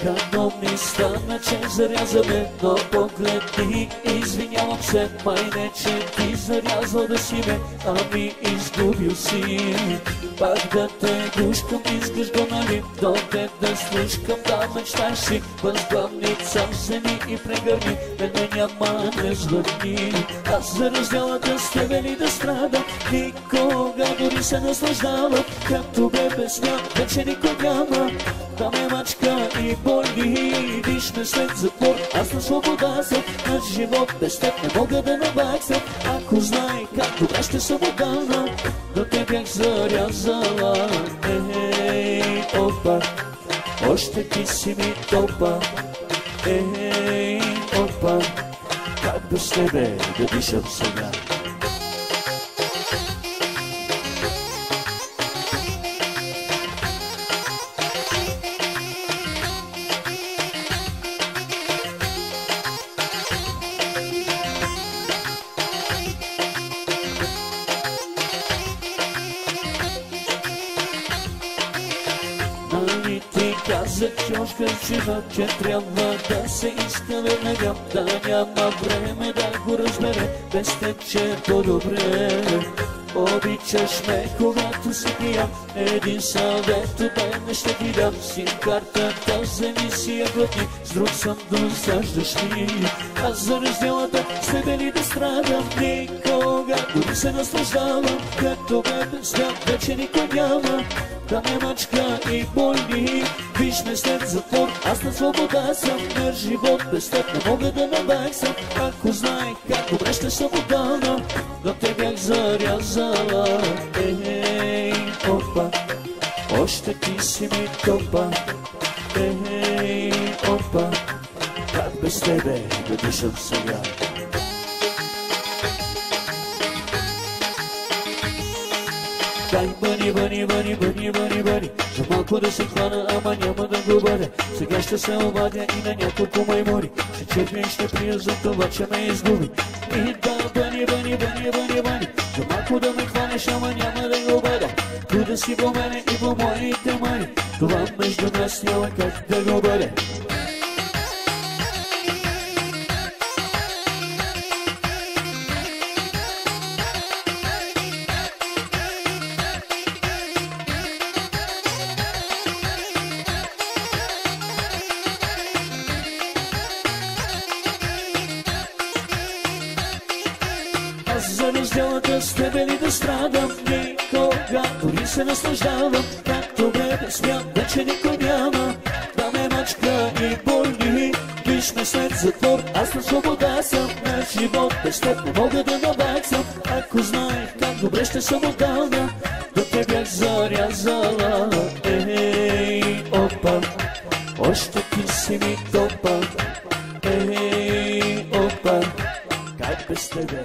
Странно ми стана, че заряза ме, но погледни, извинявам се, май не, че ти зарязал да си ме, ами изгубил си. Пак да те гушкам, искаш го, нали, до те да слушкам, да мечташ си, възглавница вземи и прегърни, мене няма, не звънни. Аз за разделата с тебе ли да страдам, никога дори се наслаждавам, както бе без мен, вече никой няма. Да ме мачка и боли, виж ме след затвор, аз на свобода съм, на живот без теб не мога да набаксам. Ако знай как добре ще съм отдана, да те бях зарязала. Ей, опа, още ти си ми топа. Ей, опа, как без тебе да дишам сега. Нали ти казах, че още жива, че трябва да се иска веднага, да няма време да го разбере, без теб, че е по-добре. Обичаш ме, когато си пия, един съвет от мен ще ти дам. Син картата вземи си я глътни, с друг съм досаждаш ми. Аз за разделата с тебе ли да страдам, никога дори се наслаждавам, като бе без теб вече никой няма. Да ме мачка и боли, виж ме след затвор, аз на свобода съм, на живот без теб не мога да набаксам. Ако знаех как добре ще съм отдана, да те бях зарязала. Ей, опа, още ти си ми топа. Ей, опа, как без тебе да дишам сега. Дай бъни, бъни, бъни, бъни, бъни, бъни, за малко да се хвана, ама няма да го бъде. Сега ще се обадя и на няколко маймуни, ще черпя и ще прия за това, че ме изгуби. И да, бъни, бъни, бъни, бъни, бъни, за малко да ме хванеш, ама няма да го бъде. Туда си по мене и по моите мани, това между нас няма как да го бъде. Аз за разделата с тебе ли да страдам, никога дори се наслаждавам, както бе без мен вече никой няма. Да ме мачка и боли, виж ме след затвор, аз на свобода съм, на живот без теб не мога да набаксам. Ако знаех как добре ще съм отдална, да те бях зарязала. Ей, опа, още ти си ми топа. Ей, опа, как без тебе